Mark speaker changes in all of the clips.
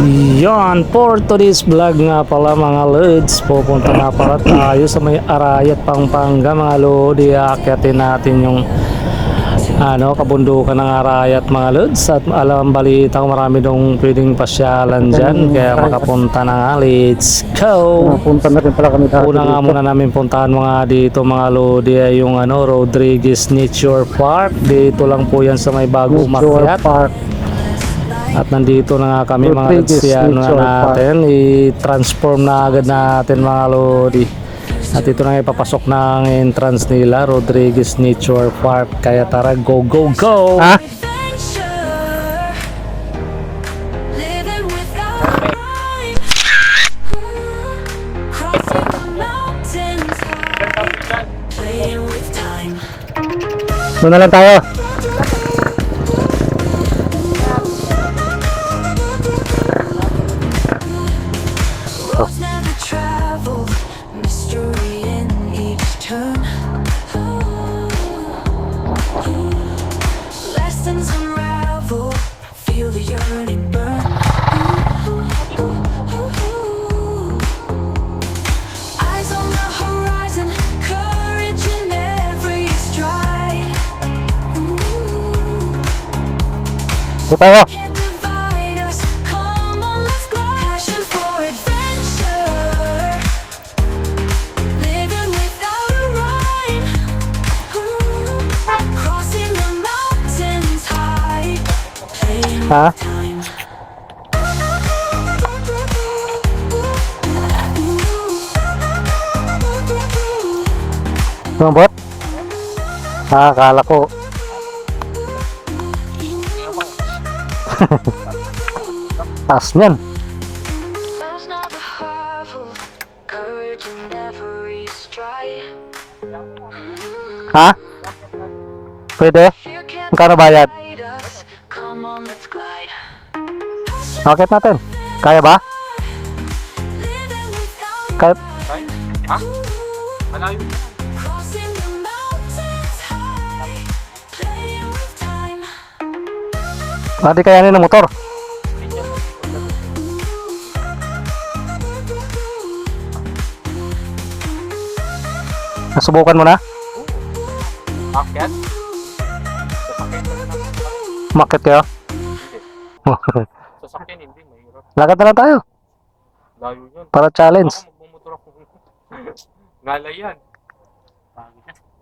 Speaker 1: Yan, for today's vlog nga pala mga lods, pupunta na pala tayo sa may Arayat, Pampanga mga lodi. Aakyatin natin yung kabundukan ng Arayat mga lods, at alam balita marami dong pwedeng pasyalan dyan, kaya makapunta na nga. Let's go!
Speaker 2: Punta na rin pala kami dati.
Speaker 1: Una nga muna namin puntahan mga dito mga lodi ay yung Rodriguez Nature Park. Dito lang po yan sa may bago umakyat.
Speaker 2: Park.
Speaker 1: At nandito na nga kami mga lods, natin i-transform na agad natin mga lodi. At ito na nga ipapasok ng entrance nila, Rodriguez Nature Park. Kaya tara, go go go!
Speaker 2: Ha? Doon na lang tayo. Doon tayo. Ha? Lumabot? Akala ko. Taas niyan. Ha? Pwede? Magkano bayad? Akit natin. Kaya ba? Kaya?
Speaker 3: Ha? Malayo.
Speaker 1: Hindi kayanin ng motor. Nasubukan mo na?
Speaker 3: Akyat?
Speaker 1: Umakyat kayo?
Speaker 3: Sasakyan hindi, mahirap.
Speaker 1: Lakad na lang tayo.
Speaker 3: Layo yun.
Speaker 1: Para challenge.
Speaker 3: Ako magmumotor ako. Ngalay yan.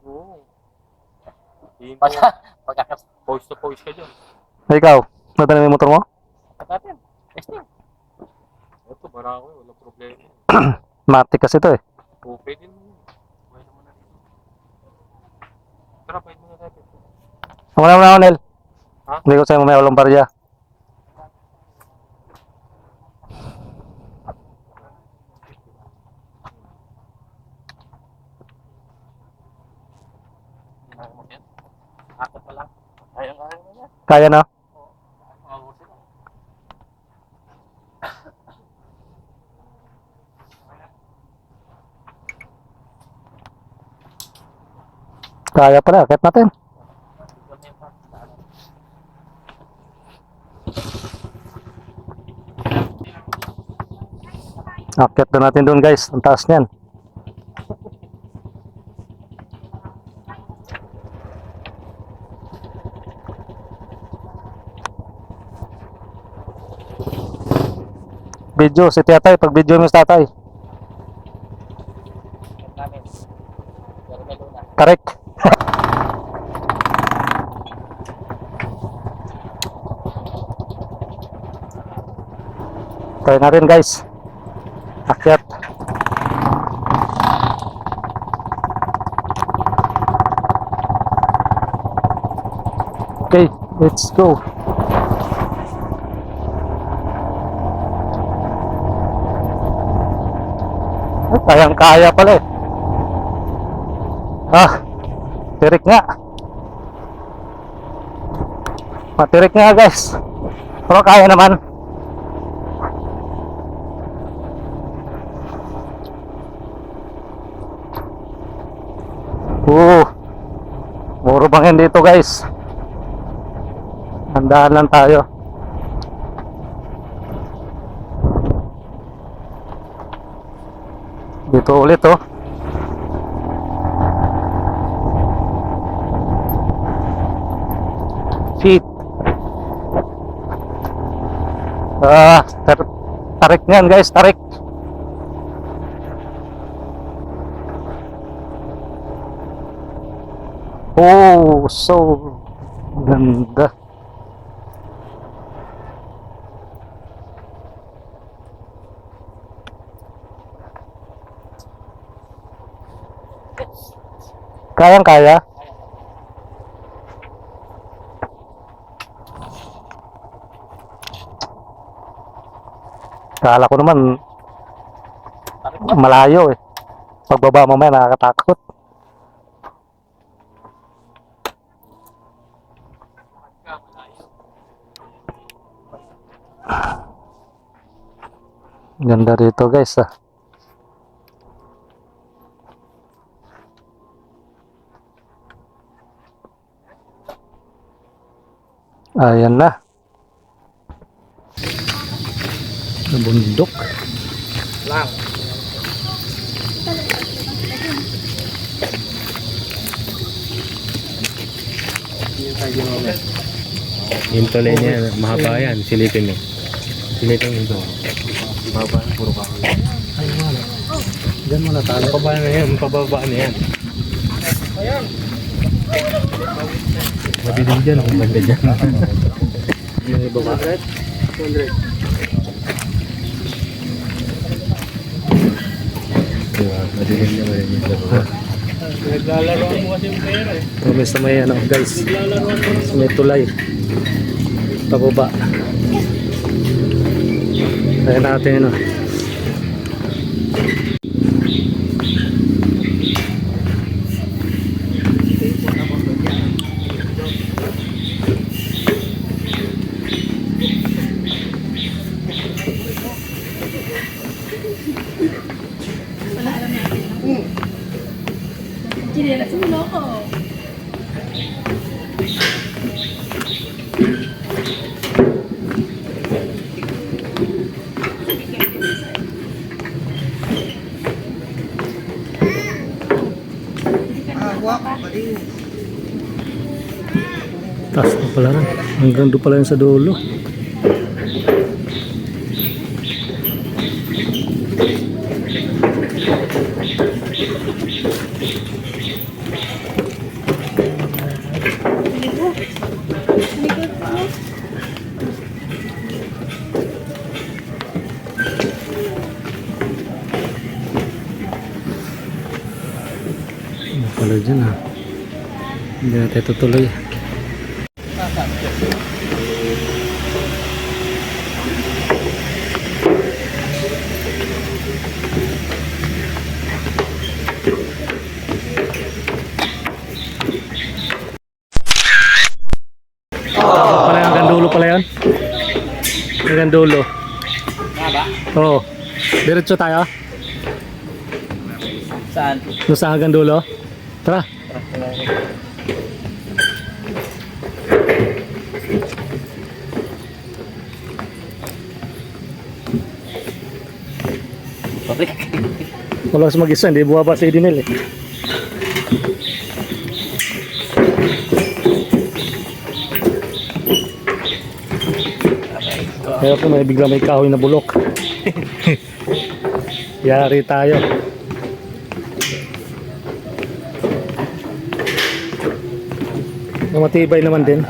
Speaker 3: Oo. Poise to poise ka dyan.
Speaker 1: Ikaw, nadala mo yung motor mo?
Speaker 3: Natin. Testing. Ito, bara ako. Wala problema.
Speaker 1: Matic kasi ito eh.
Speaker 3: Okay din. Tara, pwede mo na natin.
Speaker 1: Wala mo na ako, Nel.
Speaker 3: Ha?
Speaker 1: Hindi ko sa'yo mamaya walang barya.
Speaker 3: Akat pa lang. Kaya mo yan.
Speaker 1: Kaya na? Kaya pala, akit natin. Akit na natin doon guys, ang taas niyan. Video si tatay, pag video mo si tatay. Correct. Try natin guys. Akyat. Okay, let's go. Kayang-kaya pala eh. Tirik nga. Matirik nga guys. Pero kaya naman. Puro bangin dito guys. Handaan lang tayo.
Speaker 2: Ito ulit oh. Shit. Tarik niyan guys, tarik. Oh, so ganda. Kayang-kaya. Kala ko naman malayo eh. Pagbaba mamaya nakakatakot. Ganda rito guys ah. Ayan na. Bundok.
Speaker 3: Lang.
Speaker 4: Yung tulay niya, mahaba yan. Silipin mo. Silipin mo ito. Mahaba, puro kahoy.
Speaker 1: Diyan mo na talo.
Speaker 4: Pababa na yan, pababa na yan. Madilim dyan, ang banda dyan.
Speaker 1: Yung ibaba.
Speaker 3: 200.
Speaker 4: Diba? Madilim niya, madilim yung baba.
Speaker 3: Naglalaroan mo kasi yung pera eh.
Speaker 1: Promise na may ano guys.
Speaker 3: Naglalaroan mo.
Speaker 1: May tulay. Pababa. Kaya natin ano.
Speaker 5: Chinelas mo loko.
Speaker 1: Taas na pala rin. Hanggang doon pala yun sa dulo. Ano pala dyan ha? Hindi natin tutuloy. Pala hanggang dulo pala yun? Hanggang dulo. Oo. Diretso tayo?
Speaker 3: Saan?
Speaker 1: Doon sa hanggang dulo? Tara. Walang mag-isa, hindi buwaba si Edinel eh. Kaya po may bigla may kahoy na bulok. Yari tayo. Matibay naman din.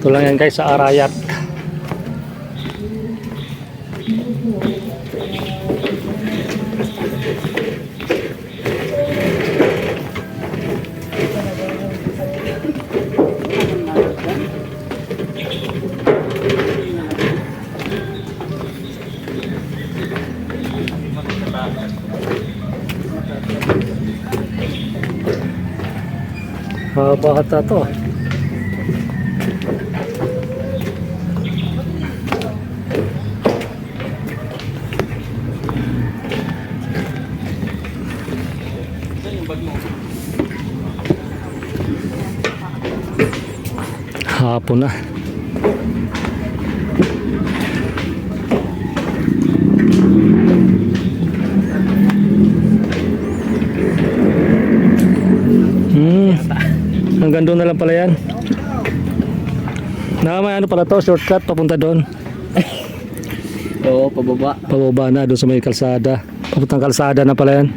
Speaker 1: Ito lang yan guys sa Arayat. Mahaba ata to. Hapon na. Hanggang doon na lang pala yan. May ano pala to, shortcut papunta doon.
Speaker 4: Oo, pababa.
Speaker 1: Pababa na doon sa may kalsada. Papuntang kalsada na pala yan.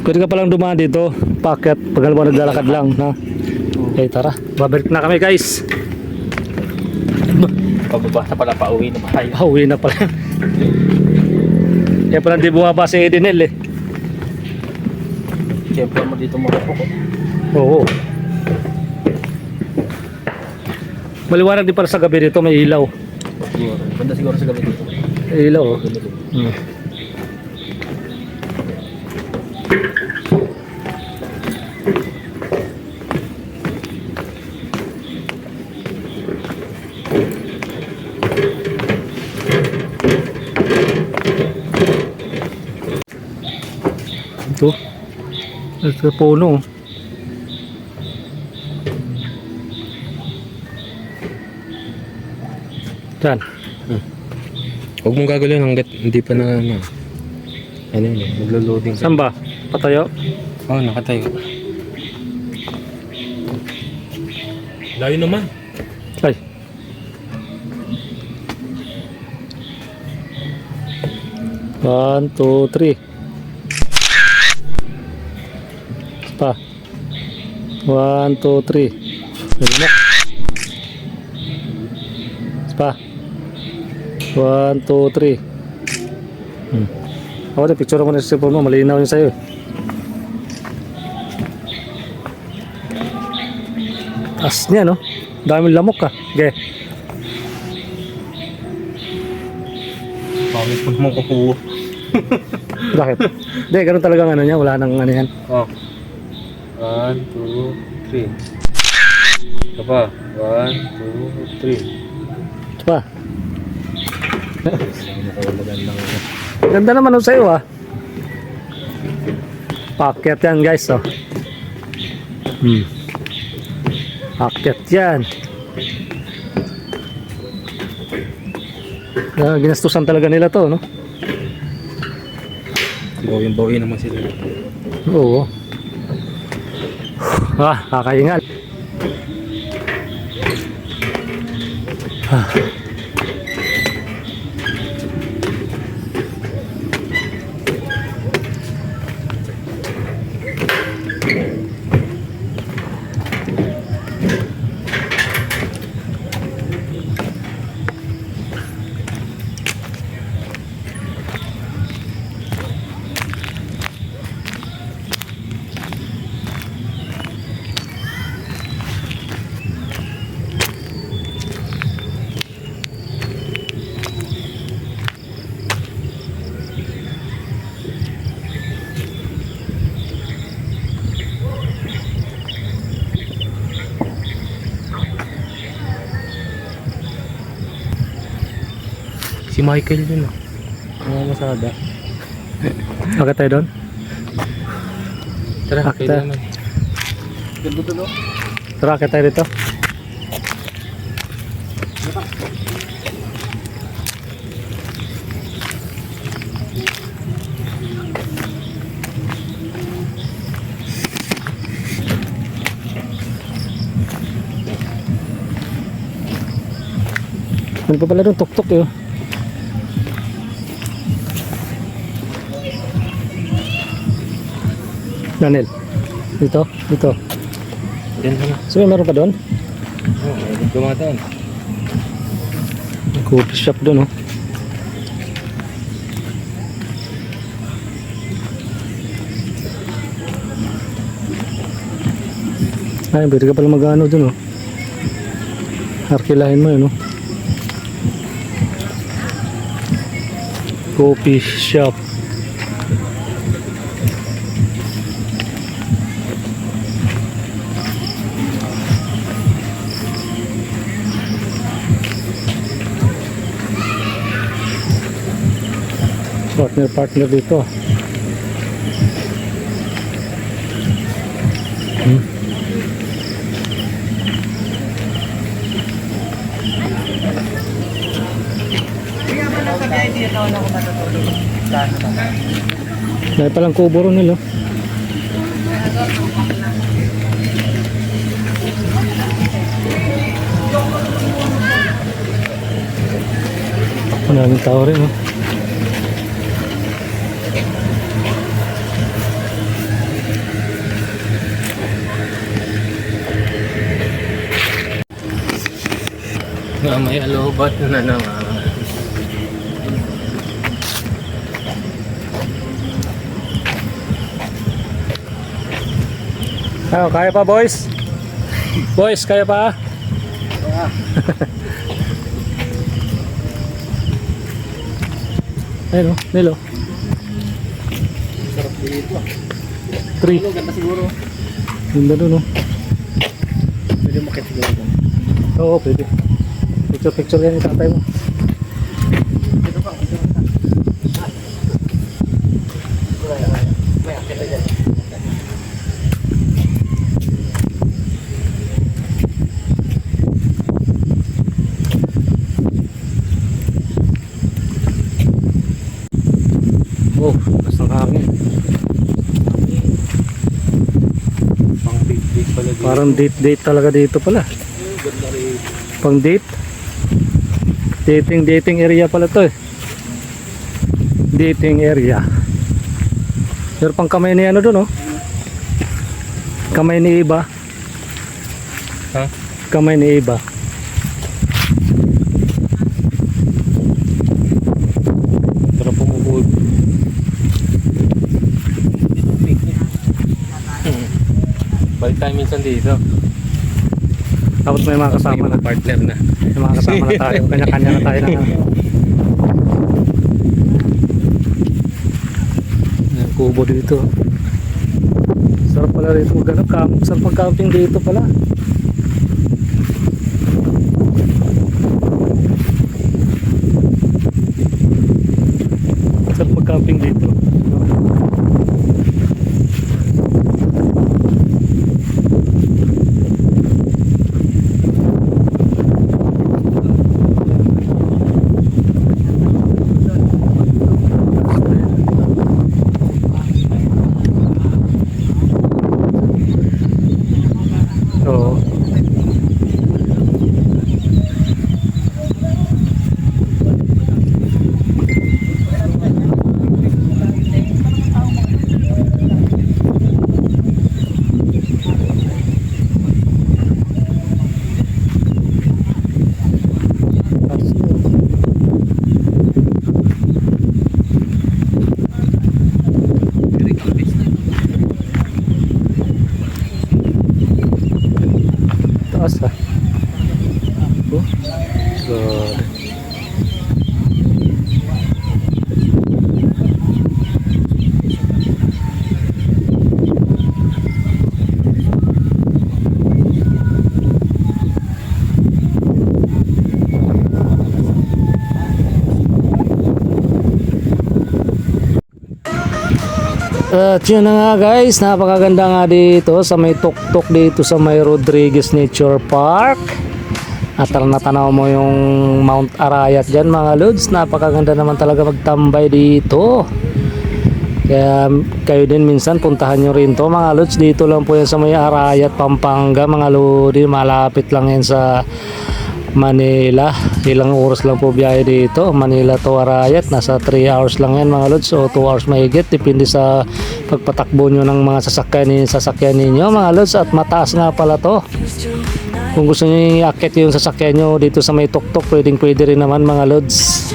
Speaker 1: Pwede ka palang dumaan dito, packet, pag mo naglalakad lang, na. Okay, tara. Babalik na kami, guys.
Speaker 4: Pababa na pala, pauwi na tayo.
Speaker 1: Pauwi na pala. Kaya pala di bumaba si Edinel eh.
Speaker 4: Siyempre mo dito makapoko.
Speaker 1: Oo. Maliwanag din pala sa gabi dito, may ilaw.
Speaker 4: Siguro. Banda siguro sa gabi dito.
Speaker 1: May ilaw oh. Ito. Ito puno. Diyan.
Speaker 4: Huwag mong gagawin hanggat hindi pa na ano. Ano yun, maglo-loading.
Speaker 1: Saan ba? Patayo?
Speaker 4: Oo, nakatayo. Layo naman.
Speaker 1: Ay. One, two, three. Pa. 1, 2, 3. Lamok. Pa. 1, 2, 3. Ako na, picture mo na sa cellphone mo. Malinaw yun sa'yo. Taas niya, no? Daming lamok ka. Okay.
Speaker 4: Pangit mo naman kukuha.
Speaker 1: Bakit? Hindi, ganun talaga ano niya. Wala nang ano yan.
Speaker 4: Oh. 1, 2, 3. Ito pa. 1, 2, 3.
Speaker 1: Pa. Ganda naman ang sa'yo ah. Packet yan guys oh. Packet yan. Ginastusan talaga nila to no.
Speaker 4: Bawin naman sila.
Speaker 1: Oo. Kakaingal.
Speaker 4: Si Michael yun ah. Mga masada.
Speaker 1: Okay tayo doon?
Speaker 4: Tara,
Speaker 1: Akta.
Speaker 4: kailan naman.
Speaker 1: Tara, akit tayo dito. Ano pa pala doon? Tuk-tuk yun. Daniel. Dito.
Speaker 4: Diyan ka na.
Speaker 1: So, meron pa doon?
Speaker 4: Oo, dumadaan.
Speaker 1: Coffee shop doon, oh. Ay, pwede ka pala mag-ano doon, oh. Arkilahin mo yun, oh. Coffee shop. Partner dito. Dahil palang kubo rin nila. Maraming tao rin, oh.
Speaker 4: May alobat na naman.
Speaker 1: Ano, kaya pa boys? Boys, kaya pa? Ayun o, Nilo.
Speaker 3: Sarap dito.
Speaker 1: 3.
Speaker 3: Ganda siguro.
Speaker 1: Ganda doon o.
Speaker 3: Pwede makit siguro doon.
Speaker 1: Oo, pwede. Picture yan yung tatay mo.
Speaker 3: Dito pa, dito pa. May akit na dyan.
Speaker 1: Oh, basta ng hangin.
Speaker 4: Pang big pala dito.
Speaker 1: Parang date talaga dito pala.
Speaker 3: Ganda rin.
Speaker 1: Pang date. Dating area pala to eh. Dating area. Pero pang kamay ni ano doon oh. Kamay ni Iba.
Speaker 4: Ha?
Speaker 1: Kamay ni Iba.
Speaker 4: Sarap pumugod. Balik tayo minsan dito.
Speaker 1: Tapos may mga kasama na.
Speaker 4: Partner na.
Speaker 1: May mga kasama na tayo. Kanya-kanya na tayo na. Ayan, kubo dito. Sarap pala rito maghanap. Sarap mag-camping dito pala. Sarap mag-camping dito. Oo. Taas ah. Oh. God. At yun na nga guys, napakaganda nga dito sa may tuktok dito sa may Rodriguez Nature Park. At natanaw mo yung Mount Arayat dyan mga lods, napakaganda naman talaga magtambay dito. Kaya kayo din minsan puntahan nyo rin to mga lods, dito lang po yan sa may Arayat, Pampanga mga lodi, malapit lang yan sa Manila. Ilang oras lang po biyahe dito, Manila to Arayat, nasa 3 hours lang yan mga lods, o 2 hours mahigit, depende sa pagpatakbo nyo ng mga sasakyan ninyo mga lods. At mataas nga pala to, kung gusto nyo i-akit yung sasakyan nyo dito sa may tuktok, pwede rin naman mga lods.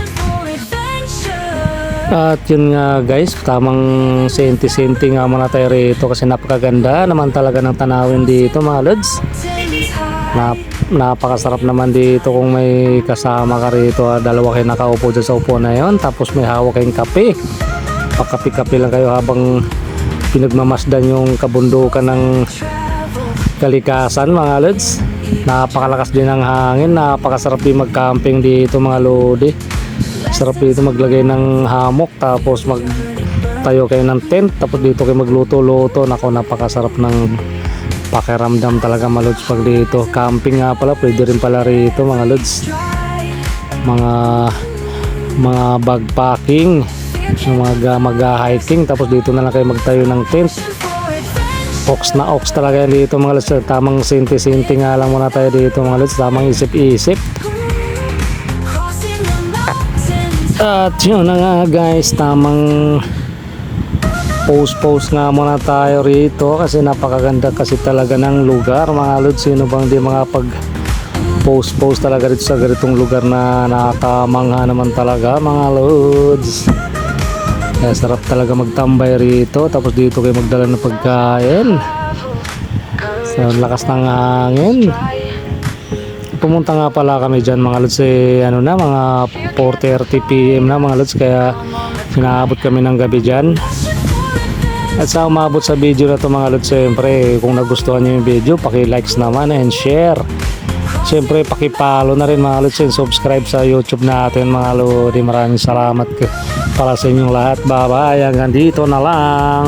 Speaker 1: At yun nga guys, tamang senti-senti nga muna tayo rito kasi napakaganda naman talaga ng tanawin dito mga lods. Napakasarap naman dito kung may kasama ka rito, dalawa kayo nakaupo dyan sa upo na yon, tapos may hawak kayong kape, pagkape-kape lang kayo habang pinagmamasdan yung kabundukan ng kalikasan mga lods. Napakalakas din ng hangin, napakasarap din mag-camping dito mga lodi. Sarap dito maglagay ng hammock, tapos magtayo kayo ng tent, tapos dito kayo magluto-luto. Nako, napakasarap ng pakiramdam talaga mga lods pag dito. Camping nga pala, pwede rin pala rito mga lods. Mga mga backpacking, yung mag-hiking, tapos dito na lang kayo magtayo ng tent. Ox na ox talaga yan dito mga lods. Tamang sinti-sinti nga lang muna tayo dito mga lods, tamang isip-isip. At yun na nga guys, tamang post nga muna tayo rito kasi napakaganda kasi talaga ng lugar mga lods. Sino bang di mga pag post talaga dito sa ganitong lugar na nakakamangha naman talaga mga lods. Kaya sarap talaga magtambay rito, tapos dito kayo magdala ng pagkain sa lakas ng hangin. Pumunta nga pala kami dyan mga lods ano na, mga 4:30 PM na mga lods, kaya sinaabot kami ng gabi dyan. At sa umabot sa video na to mga lods, siyempre kung nagustuhan nyo yung video, paki-likes naman and share. Siyempre paki-follow na rin mga lods and subscribe sa YouTube natin mga lods. Maraming salamat para sa inyong lahat. Bye bye, hanggang dito na lang.